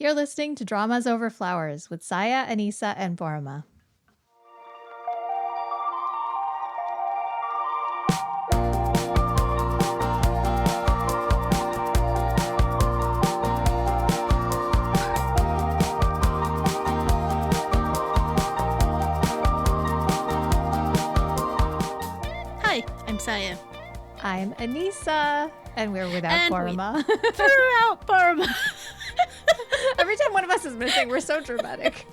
You're listening to Dramas Over Flowers with Saya, Anisa, and Borama. Hi, I'm Saya. I'm Anisa, and we're without Borama. Threw out Borama. Every time one of us is missing, we're so dramatic.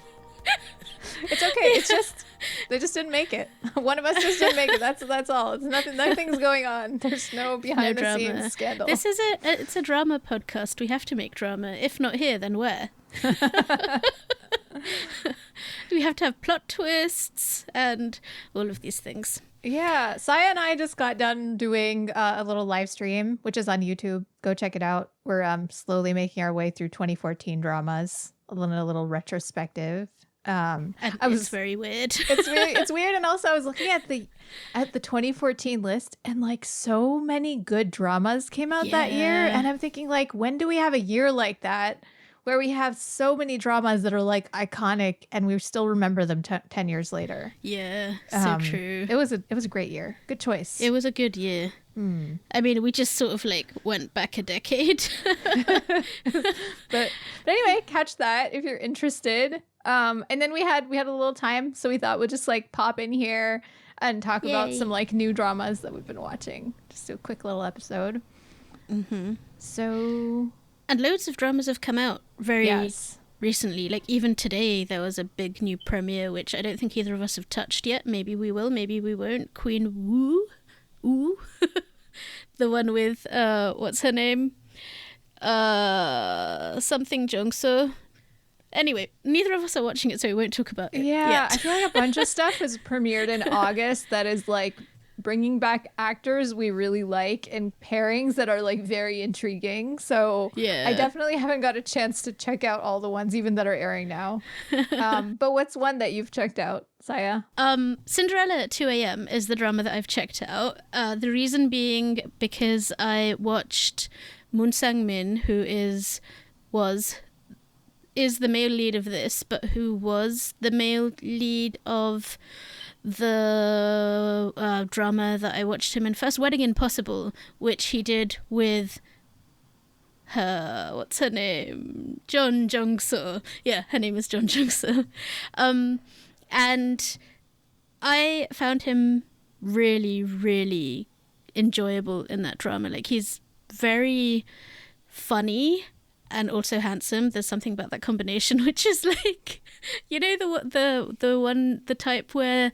It's okay. It's just they just didn't make it. One of us just didn't make it. That's all. It's nothing. Nothing's going on. There's no behind the scenes scandal. This is it's a drama podcast. We have to make drama. If not here, then where? We have to have plot twists and all of these things. Yeah, Saya and I just got done doing a little live stream, which is on YouTube. Go check it out. We're slowly making our way through 2014 dramas, a little retrospective. And it's very weird. It's weird, and also I was looking at the 2014 list, and like so many good dramas came out that year, and I'm thinking like, when do we have a year like that? Where we have so many dramas that are like iconic and we still remember them 10 years later. Yeah, so true. It was a great year. Good choice. It was a good year. I mean, we just sort of like went back a decade. but anyway, catch that if you're interested. And then we had a little time, so we thought we'd just like pop in here and talk about some like new dramas that we've been watching. Just do a quick little episode. So... And loads of dramas have come out very recently. Like even today, there was a big new premiere, which I don't think either of us have touched yet. Maybe we will, maybe we won't. Queen Wu. The one with, what's her name? Something Jongso. Anyway, neither of us are watching it, so we won't talk about it yet. I feel like a bunch of stuff has premiered in August that is like bringing back actors we really like and pairings that are like very intriguing. So I definitely haven't got a chance to check out all the ones even that are airing now. But what's one that you've checked out, Saya? Cinderella at 2 a.m. is the drama that I've checked out. The reason being because I watched Moon Sang-min, who is the male lead of this, but who was the male lead of the drama that I watched him in first, Wedding Impossible, which he did with what's her name? Jeon Jung-soo. Yeah, her name is Jeon Jung-soo. And I found him really, really enjoyable in that drama. Like, he's very funny and also handsome. There's something about that combination which is like, you know, the type where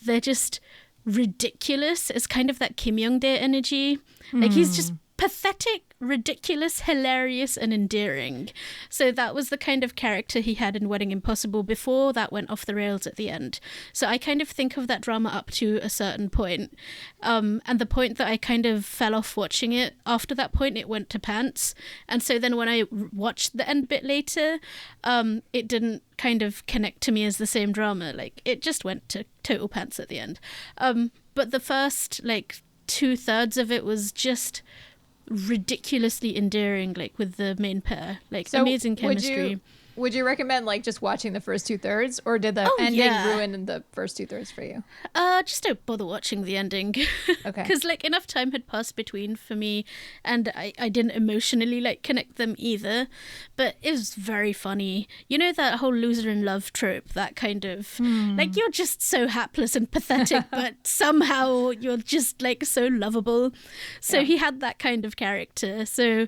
they're just ridiculous. It's kind of that Kim Young-dae energy. Like, he's just pathetic, ridiculous, hilarious, and endearing. So that was the kind of character he had in Wedding Impossible before that went off the rails at the end. So I kind of think of that drama up to a certain point. And the point that I kind of fell off watching it, after that point, it went to pants. And so then when I watched the end bit later, it didn't kind of connect to me as the same drama. Like, it just went to total pants at the end. But the first, like, 2/3 of it was just ridiculously endearing, like with the main pair, like so amazing chemistry. Would you recommend like just watching the first 2/3, or did the ending ruin the first 2/3 for you? Just don't bother watching the ending. Okay. Because like enough time had passed between for me, and I didn't emotionally like connect them either. But it was very funny. You know that whole loser in love trope, that kind of like you're just so hapless and pathetic, but somehow you're just like so lovable. So he had that kind of character. So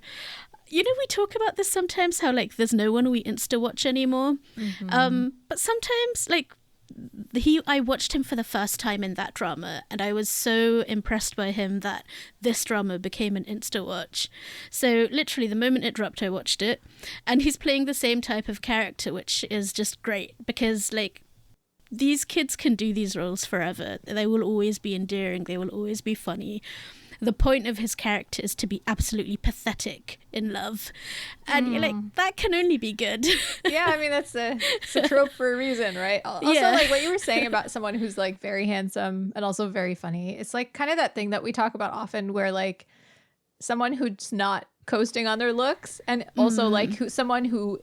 you know, we talk about this sometimes, how like there's no one we insta watch anymore. But sometimes like I watched him for the first time in that drama, and I was so impressed by him that this drama became an insta watch. So literally the moment it dropped, I watched it, and he's playing the same type of character, which is just great because like these kids can do these roles forever. They will always be endearing. They will always be funny. The point of his character is to be absolutely pathetic in love. And you're like, that can only be good. Yeah, I mean, it's a trope for a reason, right? Also, like what you were saying about someone who's like very handsome and also very funny. It's like kind of that thing that we talk about often where like someone who's not coasting on their looks, and also like someone who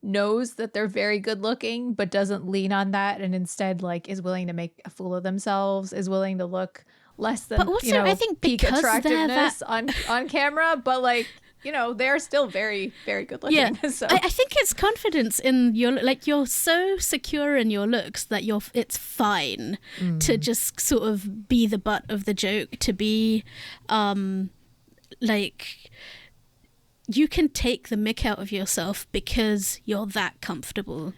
knows that they're very good looking but doesn't lean on that, and instead like is willing to make a fool of themselves, is willing to look less than, but also I think peak because attractiveness on camera, but like, they're still very, very good looking. Yeah, So I think it's confidence in you're so secure in your looks that it's fine to just sort of be the butt of the joke, to be like, you can take the mick out of yourself because you're that comfortable.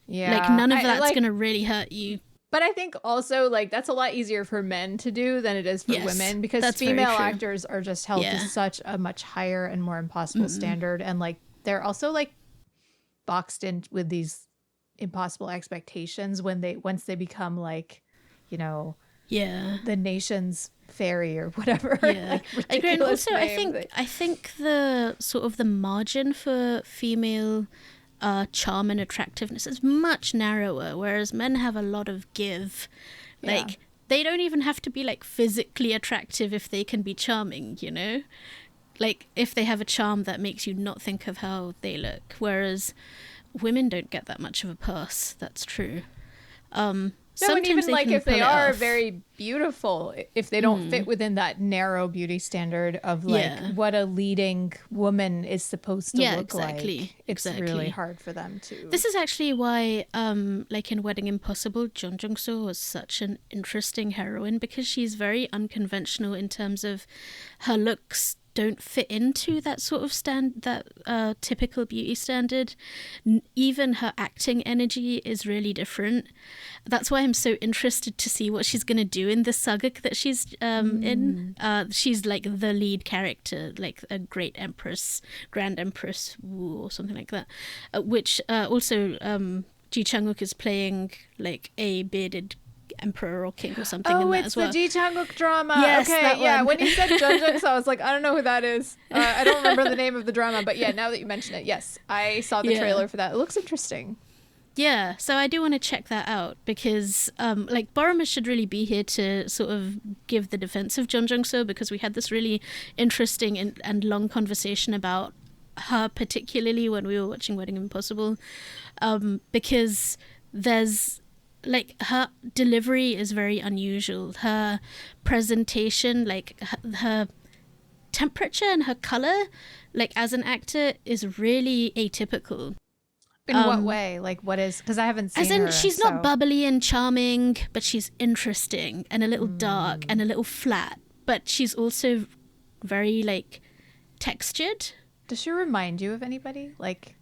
Yeah, like none of that's gonna really hurt you. But I think also, like, that's a lot easier for men to do than it is for women, because female actors are just held to such a much higher and more impossible standard. And, like, they're also, like, boxed in with these impossible expectations once they become, like, the nation's fairy or whatever. Yeah. Like, I agree. And also, name. I think the sort of the margin for female charm and attractiveness is much narrower, whereas men have a lot of give. Like, they don't even have to be like physically attractive if they can be charming, like if they have a charm that makes you not think of how they look, whereas women don't get that much of a pass. That's true. No, and even like if they are very beautiful, if they don't fit within that narrow beauty standard of like what a leading woman is supposed to look like, it's really hard for them to. This is actually why, like in Wedding Impossible, Jeon Jung-soo was such an interesting heroine, because she's very unconventional in terms of her looks don't fit into that sort of typical beauty standard. Even her acting energy is really different. That's why I'm so interested to see what she's going to do in the saga that she's in. She's like the lead character, like a great empress, Grand Empress Wu or something like that, which also Ji Chang-wook is playing like a bearded emperor or king or something in that as well. Oh, it's the Ji Chang-wook drama. Yes, okay, that one. When you said Jeon Jung-soo, I was like, I don't know who that is. I don't remember the name of the drama, but yeah, now that you mention it, yes, I saw the trailer for that. It looks interesting. Yeah, so I do want to check that out, because like Boromir should really be here to sort of give the defense of Jeon Jung-soo, because we had this really interesting and long conversation about her, particularly when we were watching Wedding Impossible, because there's like her delivery is very unusual. Her presentation, like her temperature and her color, like as an actor, is really atypical. In what way? Like, what is? Because I haven't seen her. As in, she's not bubbly and charming, but she's interesting and a little dark and a little flat. But she's also very like textured. Does she remind you of anybody? Like,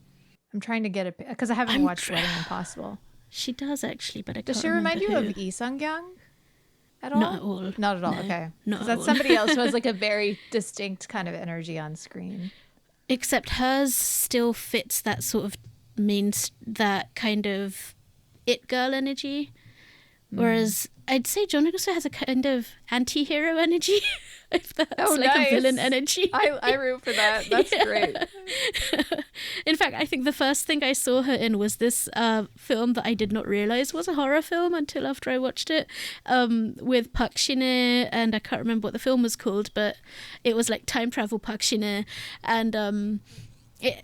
I'm trying to get because I haven't watched Wedding Impossible. She does actually, but I can't Does she remind you who. of Lee Sung-kyung at all? Not at all. Not at all. No, okay. Not at that's all. Somebody else who has like a very distinct kind of energy on screen. Except hers still fits that sort of that kind of it girl energy, whereas I'd say Jeon Jung-soo has a kind of anti-hero energy. If that's a villain energy. I root for that. That's great. In fact, I think the first thing I saw her in was this film that I did not realize was a horror film until after I watched it, with Park Shin-hye, and I can't remember what the film was called, but it was like time travel Park Shin-hye, and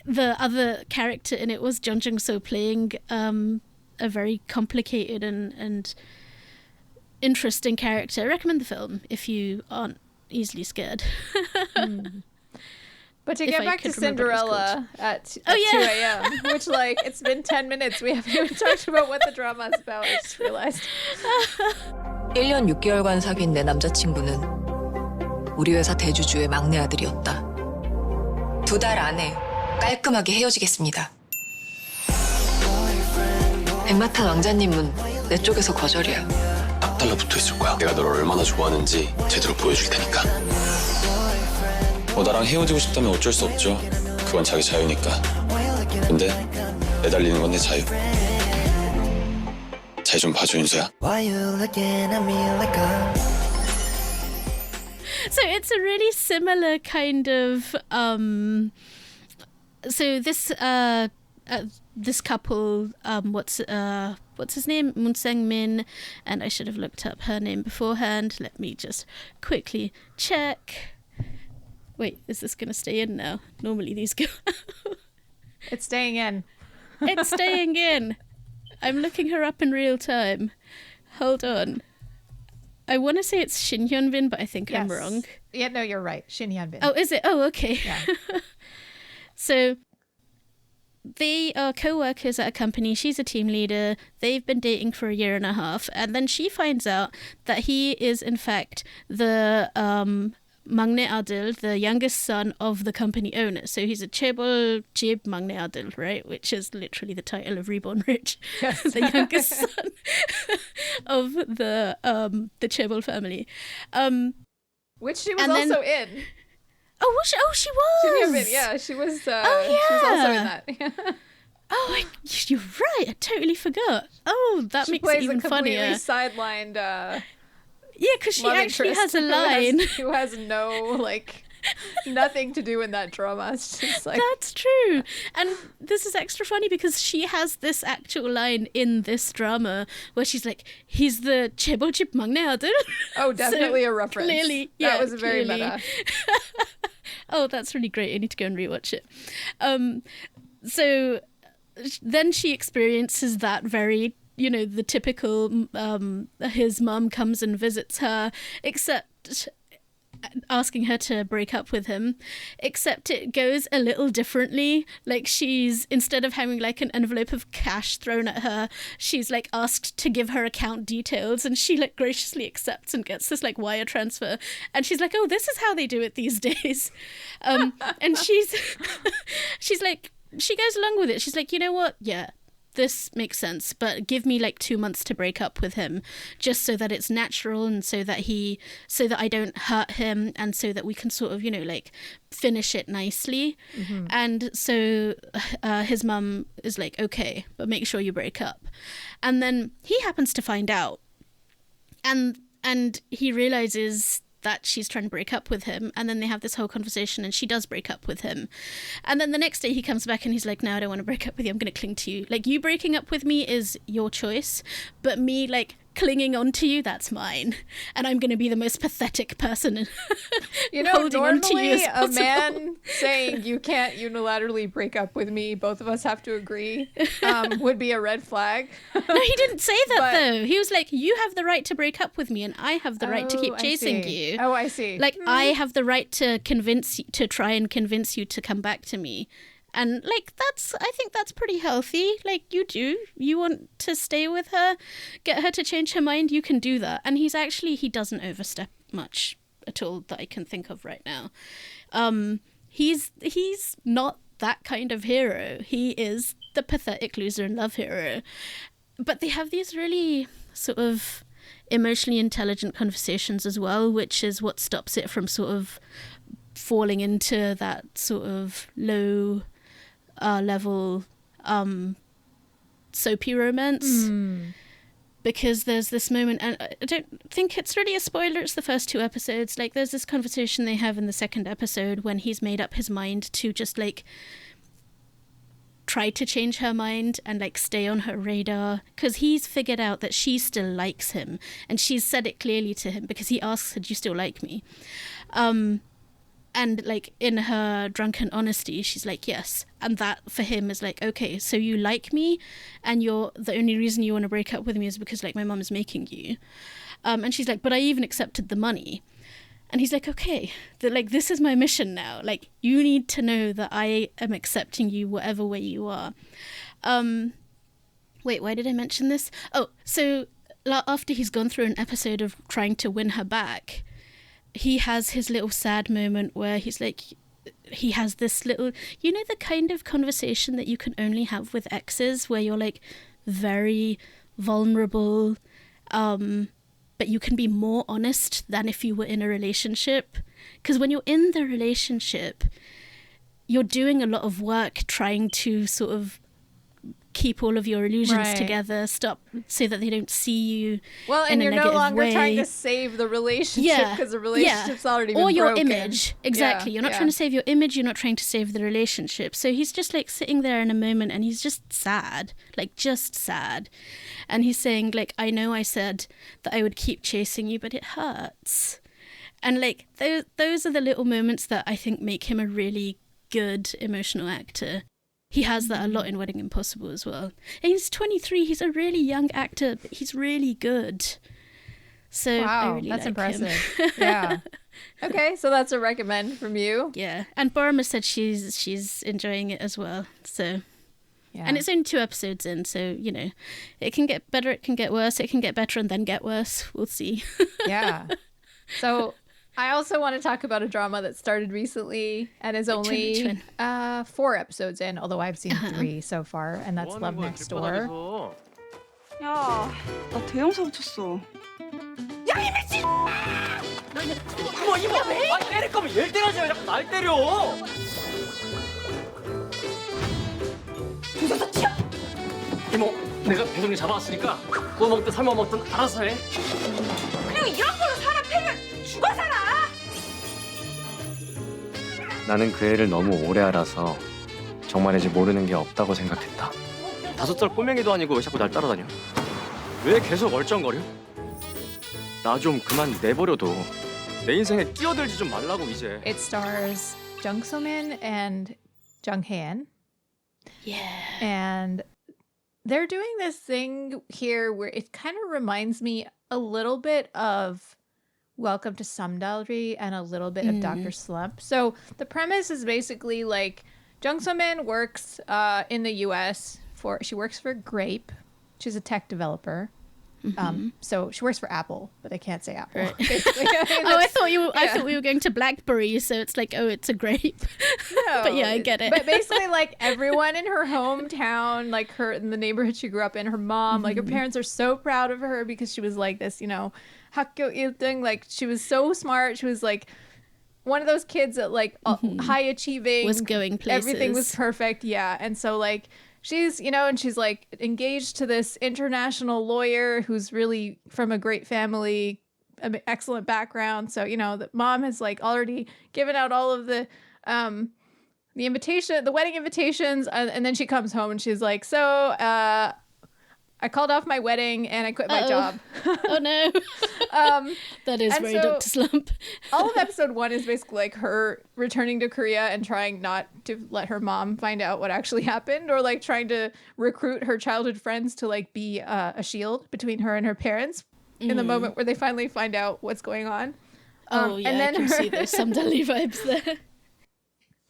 the other character in it was Jeon Jung-soo playing a very complicated and interesting character. I recommend the film if you aren't easily scared. But to get back to Cinderella at 2 a.m., which, like, it's been 10 minutes. We haven't even talked about what the drama is about. I just realized. 1년 6개월간 사귄 내 남자친구는 우리 회사 대주주의 막내 아들이었다. 2달 안에 깔끔하게 헤어지겠습니다. 백마탄 왕자님은 내 쪽에서 거절이야. 딱 달라붙어 있을 거야. 내가 널 얼마나 좋아하는지 제대로 보여줄 테니까. 나랑 헤어지고 싶다면 어쩔 수 없죠. 그건 자기 자유니까. 근데 매달리는 건 내 자유. 잘 좀 봐줘, 윤서야. So it's a really similar kind of so this couple, what's his name? Moon Sang-min, and I should have looked up her name beforehand. Let me just quickly check. Wait, is this going to stay in now? Normally these go out. It's staying in. It's staying in. I'm looking her up in real time. Hold on. I want to say it's Shin Hyun-bin, but I think I'm wrong. Yeah, no, you're right. Shin Hyun-bin. Oh, is it? Oh, okay. Yeah. So they are co-workers at a company. She's a team leader. They've been dating for a year and a half. And then she finds out that he is, in fact, the Maknae Adil, the youngest son of the company owner. So he's a chaebol jib Maknae Adil, right? Which is literally the title of Reborn Rich. Yes. The youngest son of the chaebol family. Which she was also in. Oh, was she? Oh, she was. Yeah, she was. Oh, yeah. She was also in that. Oh, you're right. I totally forgot. Oh, that makes it even funnier. She plays a completely sidelined. Yeah, because she actually has a line. Who has no, like, nothing to do in that drama. It's just like... That's true. And this is extra funny because she has this actual line in this drama where she's like, he's the chaebol jib Maknae Adil. Oh, definitely so a reference. Clearly. That was very meta. Oh, that's really great. I need to go and rewatch it. So then she experiences that very... the typical his mum comes and visits her, except asking her to break up with him, except it goes a little differently. Like, she's, instead of having like an envelope of cash thrown at her, she's like asked to give her account details, and she like graciously accepts and gets this like wire transfer, and she's like, oh, this is how they do it these days. And she's like, she goes along with it. She's like, you know what, yeah, this makes sense, but give me like 2 months to break up with him, just so that it's natural, and so that I don't hurt him, and so that we can sort of, like finish it nicely. Mm-hmm. And so his mum is like, okay, but make sure you break up. And then he happens to find out, and he realizes that she's trying to break up with him, and then they have this whole conversation, and she does break up with him. And then the next day he comes back and he's like, no, I don't want to break up with you, I'm going to cling to you. Like, you breaking up with me is your choice, but me like clinging on to you, that's mine, and I'm going to be the most pathetic person holding on to you as possible. A man saying you can't unilaterally break up with me, both of us have to agree, would be a red flag. No, he didn't say that though. He was like, you have the right to break up with me, and I have the right to keep chasing you. Oh, I see. Like, I have the right to try and convince you to come back to me. And like, I think that's pretty healthy. Like, you want to stay with her, get her to change her mind, you can do that. And he doesn't overstep much at all that I can think of right now. He's not that kind of hero. He is the pathetic loser in love hero. But they have these really sort of emotionally intelligent conversations as well, which is what stops it from sort of falling into that sort of low level soapy romance. Because there's this moment, and I don't think it's really a spoiler, it's the first 2 episodes. Like, there's this conversation they have in the second episode when he's made up his mind to just like try to change her mind and like stay on her radar, because he's figured out that she still likes him, and she's said it clearly to him because he asks her, do you still like me? And like, in her drunken honesty, she's like, yes. And that for him is like, okay, so you like me, and the only reason you want to break up with me is because like my mum is making you. And she's like, but I even accepted the money. And he's like, okay, this is my mission now. Like, you need to know that I am accepting you whatever way you are. Wait, why did I mention this? Oh, so after he's gone through an episode of trying to win her back, he has his little sad moment where he's like, he has this little, the kind of conversation that you can only have with exes, where you're like very vulnerable, but you can be more honest than if you were in a relationship. Because when you're in the relationship, you're doing a lot of work trying to sort of keep all of your illusions together, stop, so that they don't see you and in you're a negative no longer way. trying to save the relationship, because the relationship's already been or your broken. image. Exactly. You're not trying to save your image, you're not trying to save the relationship. So he's just like sitting there in a moment, and he's just sad, and he's saying like, I know I said that I would keep chasing you, but it hurts. And like those are the little moments that I think make him a really good emotional actor. He has that a lot in Wedding Impossible as well. And he's 23. He's a really young actor, but he's really good. So wow, I really that's like impressive. him. Yeah. Okay, so that's a recommend from you. Yeah, and Borma said she's enjoying it as well. So, Yeah. and it's only 2 episodes in, so you know, it can get better, it can get worse, it can get better, and then get worse. We'll see. Yeah. So I also want to talk about a drama that started recently and is only 4 episodes in, although I've seen 3 so far, and that's Love Next Door. 야, 나 대형 사고 쳤어. 이모 이모 아 때릴 거면 얘를 때려야지 왜 자꾸 날 때려 조사사 튀어 이모 내가 배송이 잡아왔으니까 구워 먹든 삶아 먹든 알아서 해 그냥 이런 걸로 사람 패면 죽어 살아. 나는 그 애를 너무 오래 알아서 정말인지 모르는 게 없다고 생각했다. 5살 꼬맹이도 아니고 왜 자꾸 날 따라다녀 왜 계속 얼쩡거려 나 좀 그만 내버려둬 내 인생에 끼어들지 좀 말라고 이제 It stars Jung So-min and Jung Han. Yeah. And they're doing this thing here where it kind of reminds me a little bit of Welcome to Samdalri and a little bit of Dr. Slump. So the premise is basically like Jung So-min works in the US she works for Grape. She's a tech developer. So she works for Apple, but I can't say Apple. Right. I thought we were going to BlackBerry, so it's like, oh, it's a grape. No, but yeah, I get it. But basically, like everyone in her hometown, like her in the neighborhood she grew up in, her mom, like her parents are so proud of her because she was like this, you know, 학교 1등, like she was so smart. She was like one of those kids that like high achieving, was going places. Everything was perfect, yeah. And so like she's, you know, and she's like engaged to this international lawyer who's really from a great family, excellent background. So, you know, the mom has like already given out all of the wedding invitations. And then she comes home and she's like, so, I called off my wedding and I quit my job. Oh no. That is very Dr. Slump. All of episode 1 is basically like her returning to Korea and trying not to let her mom find out what actually happened, or like trying to recruit her childhood friends to like be a shield between her and her parents in the moment where they finally find out what's going on. Oh yeah, and then I can see those Samdalri vibes there.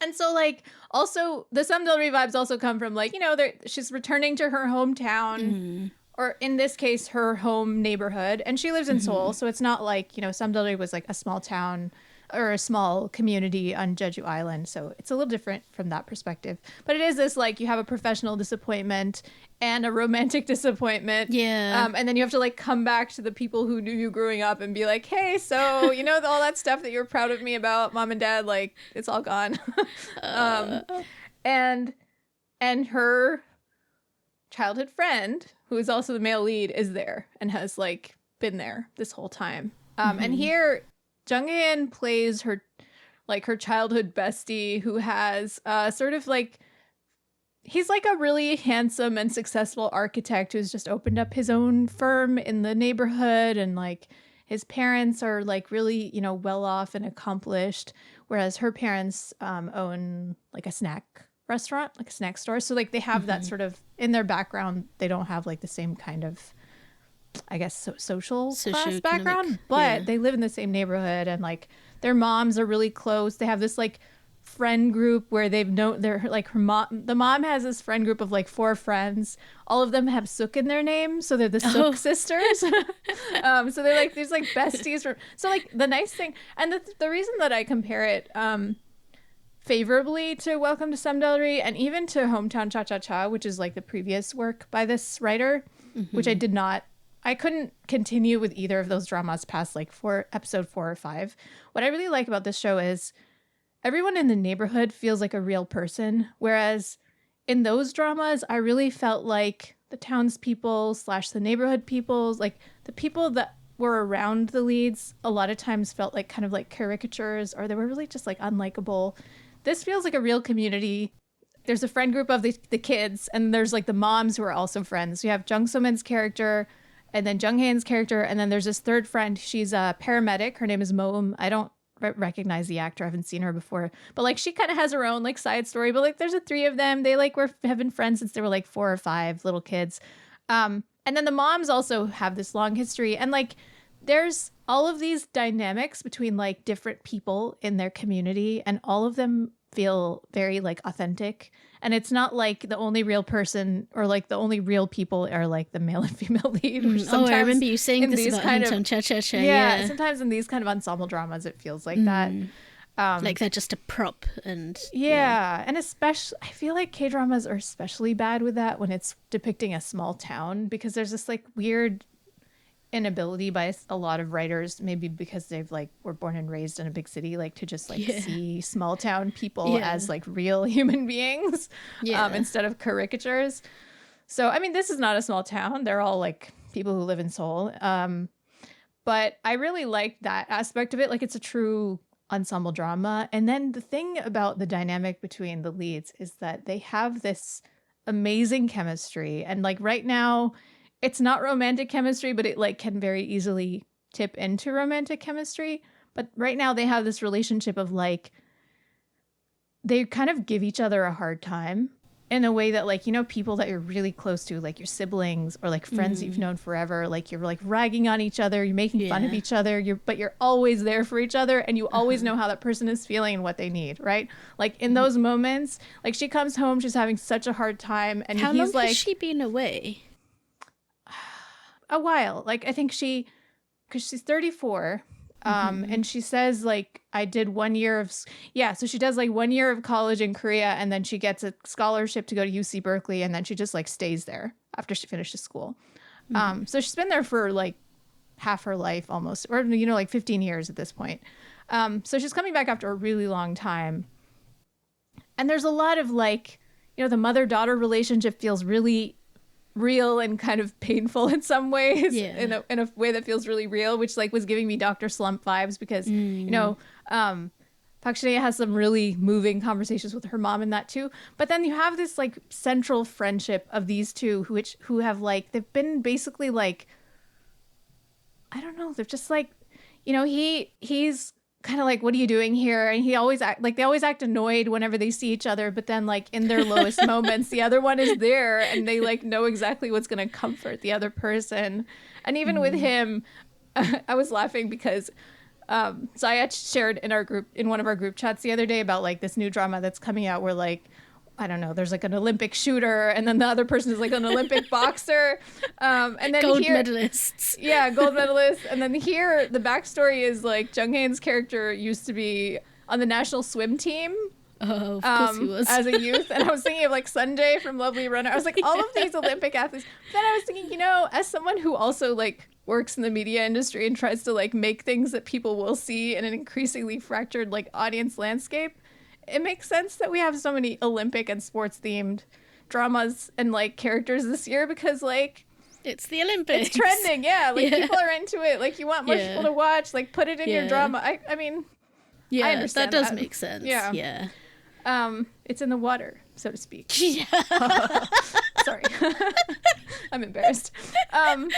And so, like, also, the Samdalri vibes also come from, like, you know, she's returning to her hometown, or in this case, her home neighborhood. And she lives in Seoul, so it's not like, you know, Samdalri was, like, a small town or a small community on Jeju Island. So it's a little different from that perspective. But it is this, like, you have a professional disappointment and a romantic disappointment. Yeah. And then you have to, like, come back to the people who knew you growing up and be like, hey, so, you know, all that stuff that you're proud of me about, mom and dad, like, it's all gone. And her childhood friend, who is also the male lead, is there and has, like, been there this whole time. And here, Jung In plays her childhood bestie who has sort of like, he's like a really handsome and successful architect who's just opened up his own firm in the neighborhood, and like his parents are like really, you know, well off and accomplished, whereas her parents own like a snack restaurant, like a snack store. So like they have that sort of in their background. They don't have like the same kind of, I guess, social class background, but they live in the same neighborhood, and like their moms are really close. They have this like friend group where they're like the mom has this friend group of like 4 friends. All of them have Suk in their name, so they're the Suk sisters. So they're like these like besties. So like the nice thing, and the reason that I compare it favorably to Welcome to Samdalri and even to Hometown Cha Cha Cha, which is like the previous work by this writer, which I couldn't continue with either of those dramas past like episode 4 or 5. What I really like about this show is everyone in the neighborhood feels like a real person, whereas in those dramas, I really felt like the townspeople / the neighborhood people, like the people that were around the leads, a lot of times felt like kind of like caricatures, or they were really just like unlikable. This feels like a real community. There's a friend group of the kids, and there's like the moms who are also friends. You have Jung So-min's character and then Jung Hae-in's character, and then there's this third friend. She's a paramedic. Her name is Moum. I don't recognize the actor. I haven't seen her before, but like she kind of has her own like side story. But like there's the three of them. They like have been friends since they were like 4 or 5 little kids. And then the moms also have this long history, and like there's all of these dynamics between like different people in their community, and all of them feel very like authentic. And it's not like the only real person or like the only real people are like the male and female lead. I remember you saying this about Hanton Cha-Cha-Cha. Yeah, sometimes in these kind of ensemble dramas, it feels like that. Like they're just a prop. And and especially, I feel like K-dramas are especially bad with that when it's depicting a small town, because there's this like weird inability by a lot of writers, maybe because they've like were born and raised in a big city, like to just like see small town people as like real human beings instead of caricatures. So I mean, this is not a small town, they're all like people who live in Seoul, but I really like that aspect of it. Like it's a true ensemble drama. And then the thing about the dynamic between the leads is that they have this amazing chemistry, and like right now it's not romantic chemistry, but it like can very easily tip into romantic chemistry. But right now they have this relationship of like, they kind of give each other a hard time in a way that like, you know, people that you're really close to, like your siblings or like friends that you've known forever, like you're like ragging on each other, you're making fun of each other, but you're always there for each other, and you always know how that person is feeling and what they need, right? Like in those moments, like she comes home, she's having such a hard time, and how he's long like, has she been away? A while. Like I think because she's 34, and she says like I did 1 year of so she does like 1 year of college in Korea, and then she gets a scholarship to go to UC Berkeley, and then she just like stays there after she finishes school. So she's been there for like half her life almost, or you know, like 15 years at this point. So she's coming back after a really long time, and there's a lot of like, you know, the mother-daughter relationship feels really real and kind of painful in some ways, in a way that feels really real, which like was giving me Dr. Slump vibes, because you know, Park Shin-hye has some really moving conversations with her mom in that too. But then you have this like central friendship of these two who have like, they've been basically like, I don't know, they're just like, you know, he's kind of like, what are you doing here? And they always act annoyed whenever they see each other, but then like in their lowest moments, the other one is there, and they like know exactly what's going to comfort the other person. And even with him, I was laughing because Zayat shared in one of our group chats the other day about like this new drama that's coming out where like, I don't know, there's like an Olympic shooter, and then the other person is like an Olympic boxer. And then gold medalists. Yeah, gold medalists. And then here, the backstory is like Jung Hae-in's character used to be on the national swim team. Oh, of course he was. As a youth. And I was thinking of like Sunday from Lovely Runner. I was like, all of these Olympic athletes. Then I was thinking, you know, as someone who also like works in the media industry and tries to like make things that people will see in an increasingly fractured like audience landscape, it makes sense that we have so many Olympic and sports themed dramas and like characters this year, because like it's the Olympics. It's trending, yeah. Like people are into it. Like you want more people to watch. Like put it in your drama. I mean, I understand that does make sense. Yeah. It's in the water, so to speak. Yeah. Sorry. I'm embarrassed. But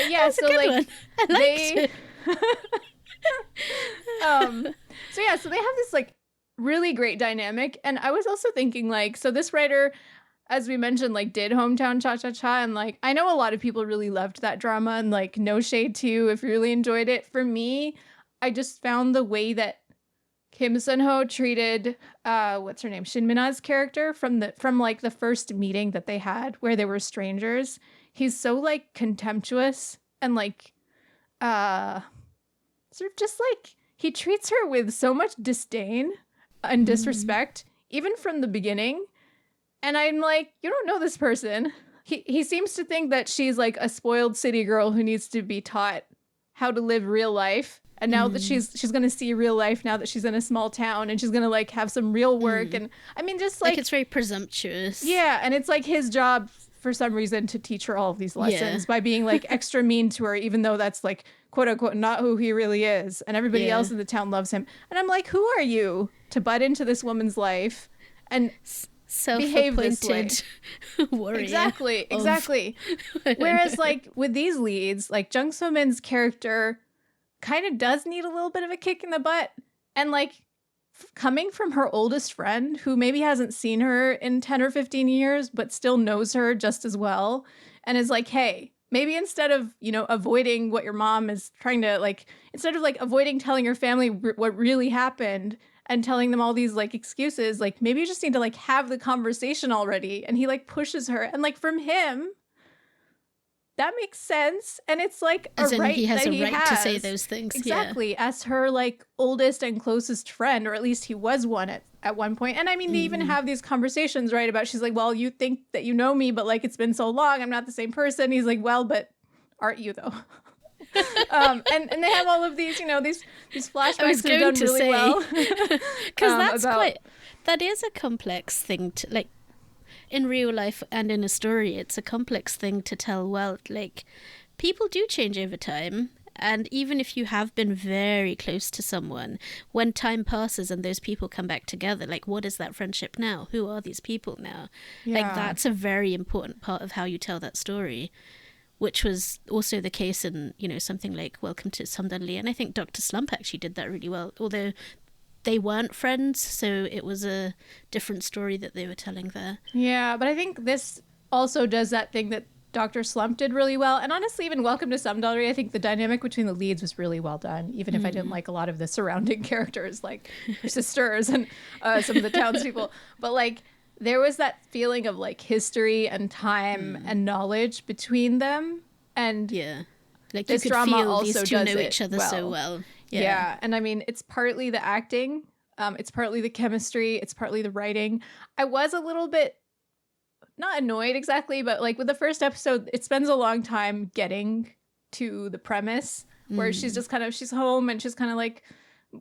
yeah, that's so a good like one. I liked it. So they have this like really great dynamic. And I was also thinking like, so this writer, as we mentioned, like did Hometown Cha-Cha-Cha, and like I know a lot of people really loved that drama, and like no shade to you if you really enjoyed it. For me, I just found the way that Kim Sun-ho treated what's her name, Shin Min-a's character from like the first meeting that they had where they were strangers. He's so like contemptuous and like sort of just like he treats her with so much disdain and disrespect, even from the beginning. And I'm like, you don't know this person. He seems to think that she's like a spoiled city girl who needs to be taught how to live real life. And now that she's going to see real life now that she's in a small town, and she's going to like have some real work. And I mean, just like it's very presumptuous. Yeah. And it's like his job for some reason to teach her all of these lessons by being like extra mean to her, even though that's like quote unquote not who he really is. And everybody else in the town loves him. And I'm like, who are you to butt into this woman's life? And behave this way. Self-appointed warrior. Exactly. Whereas like with these leads, like Jung So Min's character kind of does need a little bit of a kick in the butt. And like coming from her oldest friend who maybe hasn't seen her in 10 or 15 years, but still knows her just as well. And is like, hey, maybe instead of, avoiding what your mom is trying to like, instead of like avoiding telling your family what really happened and telling them all these like excuses, like maybe you just need to like have the conversation already. And he like pushes her. And like from him, that makes sense. And it's like As a in right he has that a right has. to say those things. Exactly. As her like oldest and closest friend, or at least he was one at one point. And I mean, they even have these conversations, right? About she's like, well, you think that you know me, but like it's been so long, I'm not the same person. He's like, well, but aren't you though? And they have all of these, these flashbacks that are done really well. Because that is a complex thing to like in real life and in a story. It's a complex thing to tell well. Like people do change over time. And even if you have been very close to someone, when time passes and those people come back together, like what is that friendship now? Who are these people now? Yeah. Like that's a very important part of how you tell that story, which was also the case in, something like Welcome to Cinderella. And I think Dr. Slump actually did that really well, although they weren't friends, so it was a different story that they were telling there. Yeah, but I think this also does that thing that Dr. Slump did really well. And honestly, even Welcome to Cinderella, I think the dynamic between the leads was really well done, even if I didn't like a lot of the surrounding characters, like her sisters and some of the townspeople. But like, there was that feeling of like history and time and knowledge between them. And yeah, like this you could drama feel also these two does know it each other well. so well. Yeah. And I mean, it's partly the acting, it's partly the chemistry, it's partly the writing. I was a little bit not annoyed exactly, but like with the first episode, it spends a long time getting to the premise where she's just she's home and she's kind of like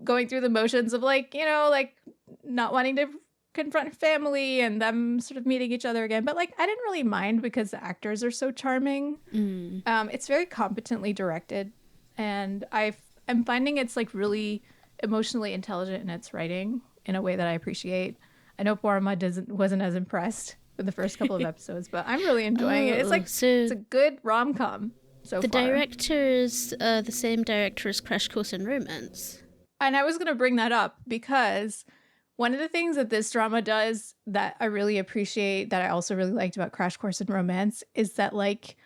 going through the motions of like, like not wanting to confront her family and them sort of meeting each other again. But like, I didn't really mind because the actors are so charming. It's very competently directed, and I'm finding it's like really emotionally intelligent in its writing in a way that I appreciate. I know Borama wasn't as impressed with the first couple of episodes, but I'm really enjoying it. It's like it's a good rom-com so far. The director is the same director as Crash Course in Romance. And I was going to bring that up because one of the things that this drama does that I really appreciate, that I also really liked about Crash Course in Romance, is that like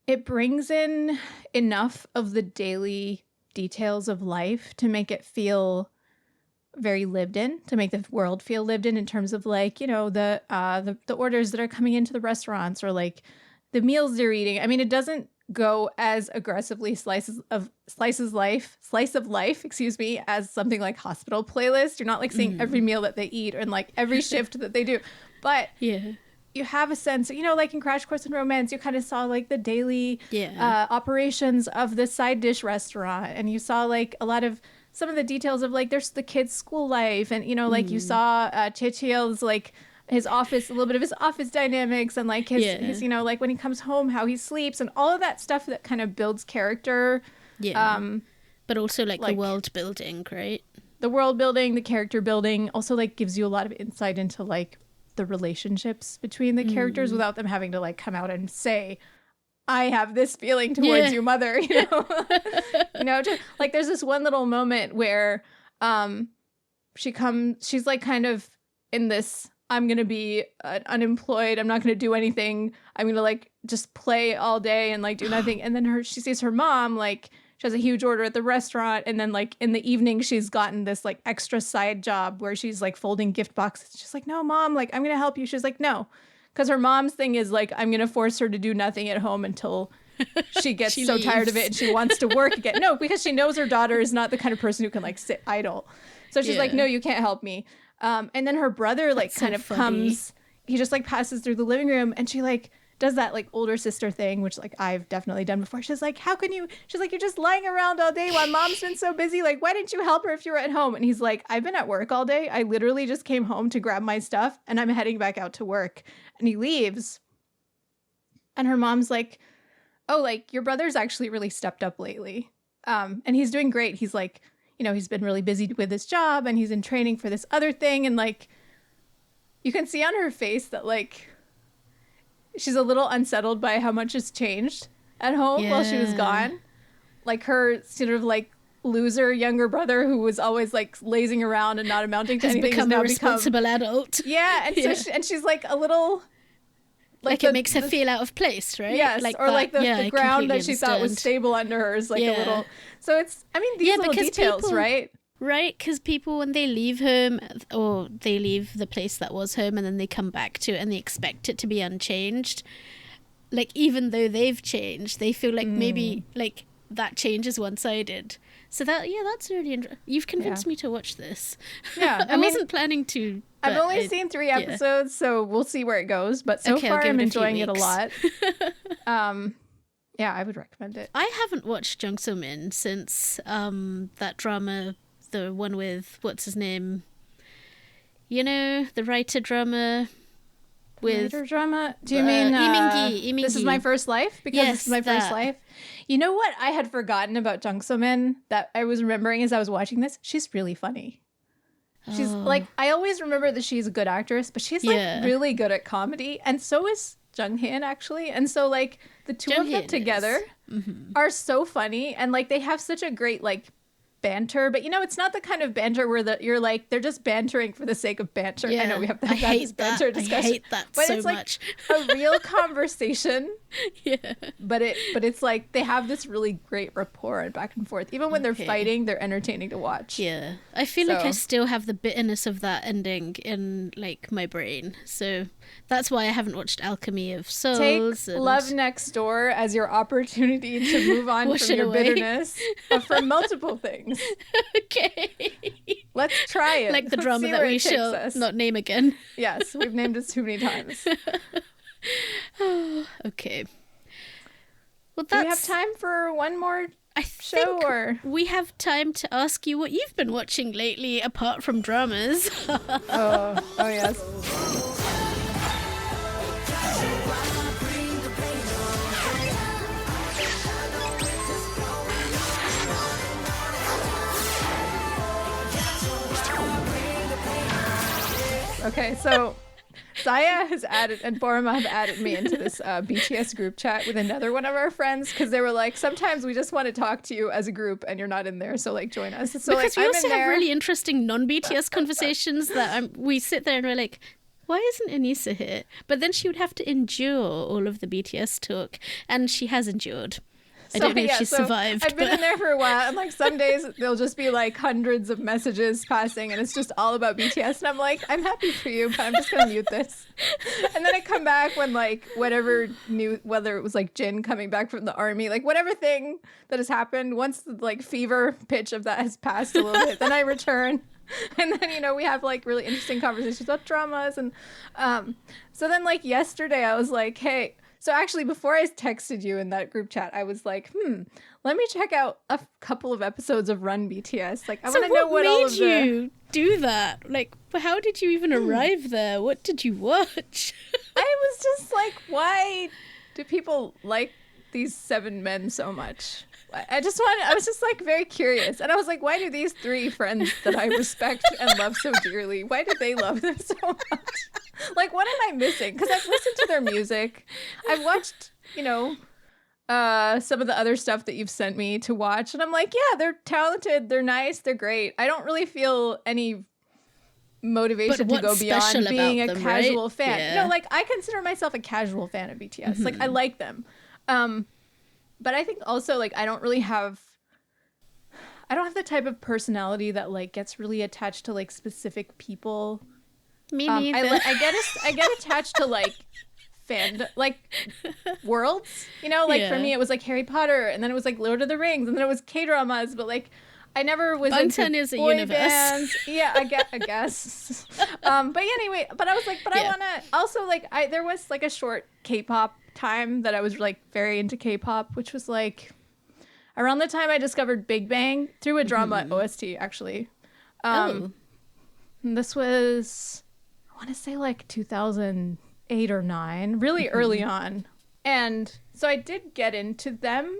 it brings in enough of the daily details of life to make it feel very lived in, to make the world feel lived in terms of like, the orders that are coming into the restaurants or like the meals they're eating. I mean, it doesn't go as aggressively slice of life, as something like Hospital Playlist. You're not like seeing every meal that they eat and like every shift that they do. But you have a sense, like in Crash Course in Romance, you kind of saw like the daily operations of the side dish restaurant. And you saw like a lot of some of the details of like there's the kids' school life. And, like you saw Chechiel's like his office, a little bit of his office dynamics and like his like when he comes home, how he sleeps and all of that stuff that kind of builds character. But also like the world building, right? The world building, the character building also like gives you a lot of insight into like the relationships between the characters without them having to like come out and say, I have this feeling towards you, mother, just, like there's this one little moment where she's like kind of in this, I'm going to be unemployed. I'm not going to do anything. I'm going to like just play all day and like do nothing. And then she sees her mom, like she has a huge order at the restaurant. And then like in the evening, she's gotten this like extra side job where she's like folding gift boxes. She's like, no, mom, like I'm going to help you. She's like, no. Because her mom's thing is like, I'm going to force her to do nothing at home until she gets so tired of it and she wants to work again. No, because she knows her daughter is not the kind of person who can like sit idle. So she's like, no, you can't help me. And then her brother like kind of comes, he just like passes through the living room and she like does that like older sister thing, which like I've definitely done before. She's like, she's like, you're just lying around all day while mom's been so busy. Like, why didn't you help her if you were at home? And he's like, I've been at work all day. I literally just came home to grab my stuff and I'm heading back out to work. And he leaves. And her mom's like, oh, like your brother's actually really stepped up lately. And he's doing great. He's like, he's been really busy with his job and he's in training for this other thing. And like, you can see on her face that like she's a little unsettled by how much has changed at home while she was gone. Like her sort of like loser younger brother who was always like lazing around and not amounting to anything become a responsible adult. Yeah, and so she's like a little like it makes her feel out of place, right? Yes, like or that, like the ground that she thought was stable under her is like a little. So it's, I mean, these little details, people, right? Right, because people, when they leave home or they leave the place that was home and then they come back to it and they expect it to be unchanged, like even though they've changed, they feel like maybe like that change is one-sided. So that's really interesting. You've convinced me to watch this. Yeah, I wasn't planning to. I've only seen 3 episodes, so we'll see where it goes. But so far, I'm enjoying it a lot. Yeah, I would recommend it. I haven't watched Jung So Min since that drama, the one with what's his name? You know, the writer drama. Writer drama? Do you mean Lee Min-gi? This Is My First Life? Because This Is My First Life. You know what I had forgotten about Jung So Min that I was remembering as I was watching this? She's really funny. She's like, I always remember that she's a good actress, but she's like really good at comedy, and so is Jung Hyun actually. And so like the two of them together are so funny, and like they have such a great like banter, but you know, it's not the kind of banter where you're like they're just bantering for the sake of banter. I know we have that banter discussion. I hate that but so it's like much. a real conversation. But it's like they have this really great rapport and back and forth. Even when they're fighting, they're entertaining to watch. Yeah. I feel like I still have the bitterness of that ending in like my brain. So that's why I haven't watched Alchemy of Souls. Take Love Next Door as your opportunity to move on from your bitterness for multiple things. Okay. Let's try it. Like the drama that we shall not name again. Yes, we've named it too many times. Okay. Well, do we have time for one more show? Or we have time to ask you what you've been watching lately, apart from dramas. oh yes. Okay, so Saya has added, and Borma have added me into this BTS group chat with another one of our friends, because they were like, sometimes we just want to talk to you as a group and you're not in there, so like join us. So because like, we also have really interesting non-BTS conversations that we sit there and we're like, why isn't Anisa here? But then she would have to endure all of the BTS talk, and she has endured. I don't know if she's survived. I've been in there for a while, and like some days there'll just be like hundreds of messages passing, and it's just all about BTS, and I'm like, I'm happy for you, but I'm just gonna mute this. And then I come back when like whatever new, whether it was like Jin coming back from the army, like whatever thing that has happened, once the like fever pitch of that has passed a little bit, then I return. And then, you know, we have like really interesting conversations about dramas, and so then like yesterday I was like, hey. So actually, before I texted you in that group chat, I was like, let me check out a couple of episodes of Run BTS. Like, I want to know what all of the... made you do that? Like, how did you even arrive there? What did you watch? I was just like, why do people like these 7 men so much? I was just like very curious. And I was like, why do these 3 friends that I respect and love so dearly, why do they love them so much? Like, what am I missing? Because I've listened to their music. I've watched, you know, some of the other stuff that you've sent me to watch. And I'm like, yeah, they're talented. They're nice. They're great. I don't really feel any motivation to go beyond being a casual fan. Yeah. No, like, I consider myself a casual fan of BTS. Like, I like them. But I think also, like, I don't have the type of personality that, like, gets really attached to, like, specific people. Me neither. I get attached to, like, like, worlds. You know, like, for me, it was, like, Harry Potter, and then it was, like, Lord of the Rings, and then it was K-dramas, but, like, I never was Bangtan into is a boy universe. bands. Yeah, I guess. But anyway, but I was like, but I want to also, like, there was, like, a short K-pop time that I was like very into K-pop, which was like around the time I discovered Big Bang through a drama OST actually. This was, I want to say like 2008 or 9, really early on. And so I did get into them,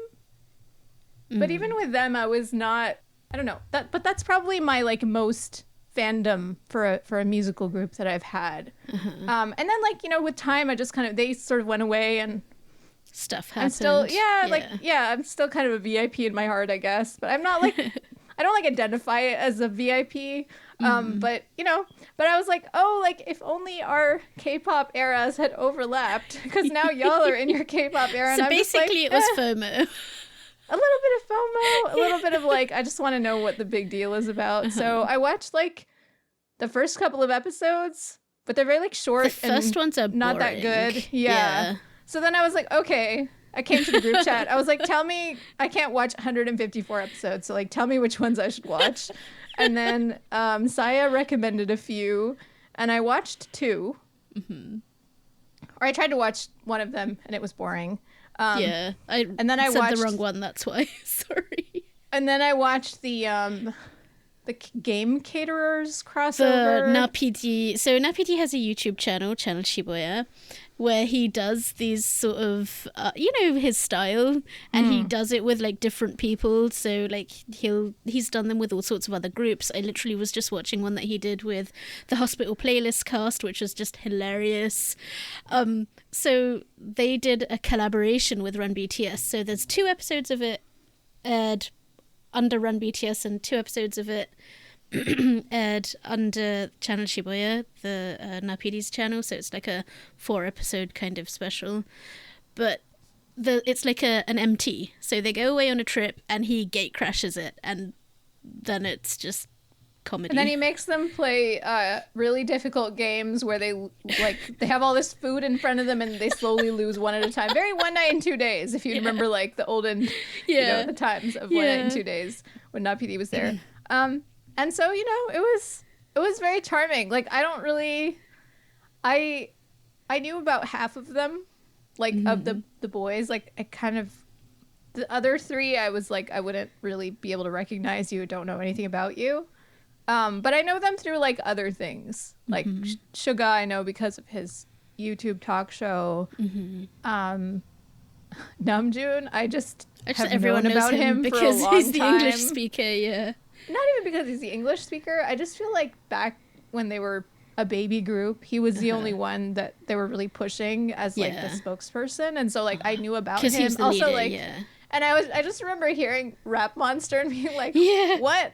but even with them I was not, I don't know, but that's probably my like most fandom for a musical group that I've had. And then like, you know, with time, I just kind of, they sort of went away and stuff happened. I'm still, I'm still kind of a VIP in my heart, I guess. But I'm not like, I don't like identify it as a VIP. But, you know, but I was like, oh, like if only our K-pop eras had overlapped, because now y'all are in your K-pop era. And So I'm basically just like, it was FOMO. a little bit of FOMO, a little bit of like, I just want to know what the big deal is about. So I watched like the first couple of episodes, but they're very like short. The first ones are not that boring. good. Yeah. So then I was like, okay. I came to the group chat. I was like, tell me, I can't watch 154 episodes. So like, tell me which ones I should watch. And then Saya recommended a few, and I watched 2. Or I tried to watch one of them, and it was boring. And then I watched the wrong one. That's why. Sorry. And then I watched the game caterers crossover. The Napidi. So Napidi has a YouTube channel Shibuya, where he does these sort of, his style, and he does it with like different people. So like he's done them with all sorts of other groups. I literally was just watching one that he did with the Hospital Playlist cast, which was just hilarious. So they did a collaboration with Run BTS. So there's 2 episodes of it aired under Run BTS and 2 episodes of it aired under channel Shibuya, the Napidi's channel. So it's like a 4-episode kind of special, but it's like an MT. So they go away on a trip and he gate crashes it, and then it's just comedy. And then he makes them play really difficult games where they have all this food in front of them and they slowly lose one at a time. Very One Night in 2 Days, if you remember like the olden, the times of One Night in 2 Days when Napidi was there. And so, you know, it was very charming. Like, I don't really, I knew about half of them, like of the boys. Like, I kind of, the other 3, I was like, I wouldn't really be able to recognize you. Don't know anything about you. But I know them through like other things. Like Suga, I know because of his YouTube talk show. Namjoon, I just have everyone known about knows him him because for a long he's the time. English speaker. Yeah. Not even because he's the English speaker. I just feel like back when they were a baby group, he was the only one that they were really pushing as like the spokesperson, and so like I knew about him. He was the also leader, and I just remember hearing Rap Monster and being like, what?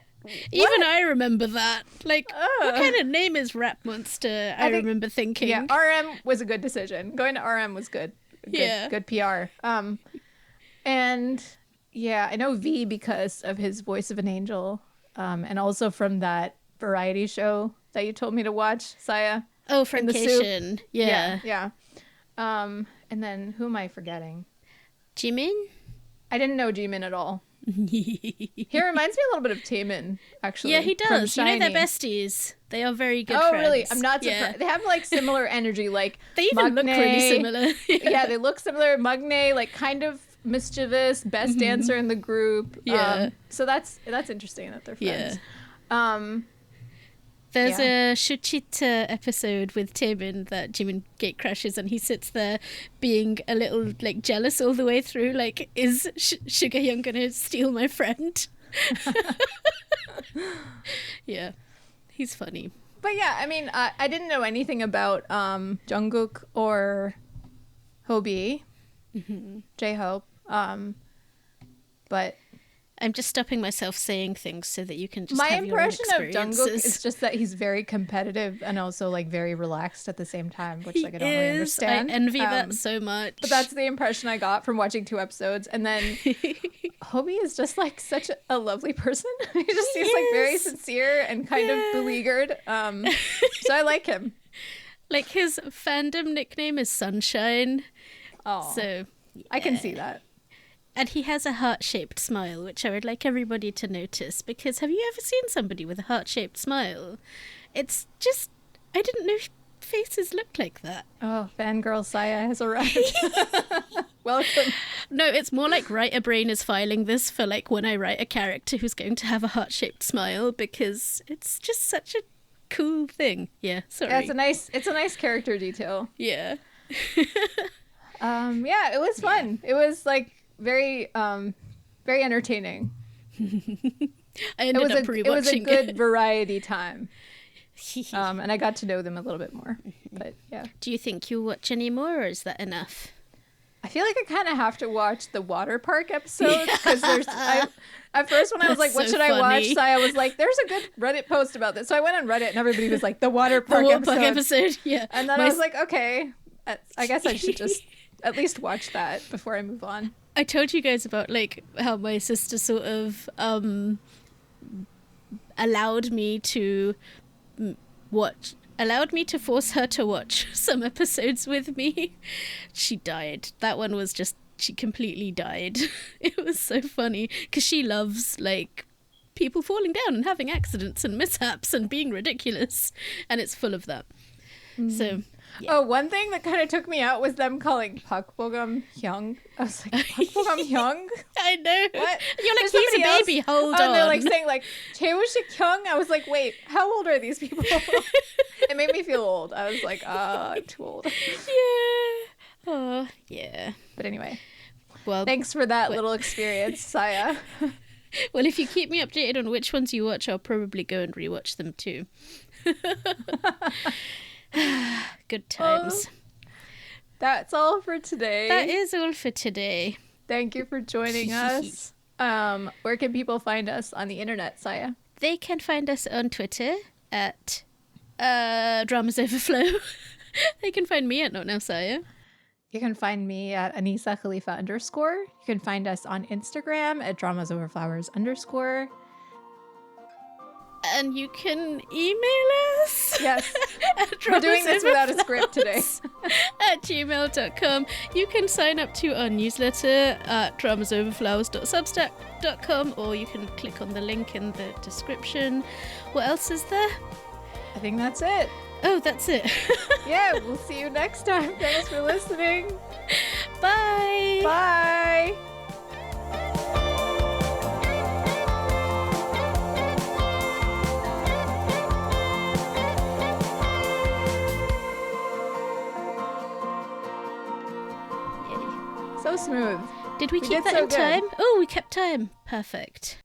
Even I remember that. Like, what kind of name is Rap Monster? I remember thinking. Yeah, RM was a good decision. Going to RM was good. Good PR. And yeah, I know V because of his Voice of an Angel. And also from that variety show that you told me to watch, Saya. Oh, Friendcation. Yeah. And then who am I forgetting? Jimin? I didn't know Jimin at all. He reminds me a little bit of Taemin, actually. Yeah, he does. You know, they're Shiny. besties. They are very good Oh, friends. really? I'm not surprised. They have like similar energy. Like they even look really similar. Yeah, they look similar. Magne, like kind of mischievous, best dancer in the group. Yeah. So that's interesting that they're friends. There's a Shuchita episode with Taemin that Jimin gate crashes and he sits there being a little like jealous all the way through. Like, is Suga Hyun gonna steal my friend? Yeah, he's funny. But yeah, I mean, I didn't know anything about Jungkook or Hobi, J-Hope, but I'm just stopping myself saying things so that you can just my have impression your own of Jungkook experiences. is just that he's very competitive and also like very relaxed at the same time, which like I don't really understand. I envy that so much. But that's the impression I got from watching 2 episodes. And then Hobi is just like such a lovely person. He just seems like very sincere and kind of beleaguered. So I like him. Like his fandom nickname is Sunshine. Oh, So I can see that. And he has a heart-shaped smile, which I would like everybody to notice, because have you ever seen somebody with a heart-shaped smile? It's just, I didn't know faces looked like that. Oh, fangirl Saya has arrived. Welcome. No, it's more like Writer Brain is filing this for like when I write a character who's going to have a heart-shaped smile, because it's just such a cool thing. Yeah, sorry. Yeah, it's a nice character detail. Yeah. Yeah, it was fun. It was like very entertaining. I ended up rewatching it was a good variety time. And I got to know them a little bit more. But yeah. Do you think you'll watch any more, or is that enough? I feel like I kind of have to watch the water park episodes because at first when I was like, what should I watch? Saya was like, there's a good Reddit post about this. So I went on Reddit and everybody was like, the water park episode. Yeah. And then I was like, okay, I guess I should just at least watch that before I move on. I told you guys about like how my sister sort of allowed me to force her to watch some episodes with me. She died. That one was just, she completely died. It was so funny because she loves like people falling down and having accidents and mishaps and being ridiculous, and it's full of that. So yeah. Oh, one thing that kind of took me out was them calling Park Bo-gum Hyung. I was like, Park Bo-gum Hyung? I know. What? You're like, There's he's a somebody baby, else. hold on. And they're like saying like, Chae-woo-sik Hyung? I was like, wait, how old are these people? It made me feel old. I was like, I'm too old. Yeah. Oh, yeah. But anyway, well, thanks for that little experience, Saya. Well, if you keep me updated on which ones you watch, I'll probably go and rewatch them too. Good times. That's all for today. That is all for today. Thank you for joining us. Where can people find us on the internet, Saya? They can find us on Twitter at Dramas Overflow. They can find me at Not Now Saya. You can find me at Anisa Khalifa _. You can find us on Instagram at dramasoverflowers_. And you can email us. Yes. We're doing this without a script today. at gmail.com. You can sign up to our newsletter at dramasoverflowers.substack.com, or you can click on the link in the description. What else is there? I think that's it. Oh, that's it. Yeah, we'll see you next time. Thanks for listening. Bye. Bye. So smooth. Did we keep did that so in good. time? Oh, we kept time. Perfect.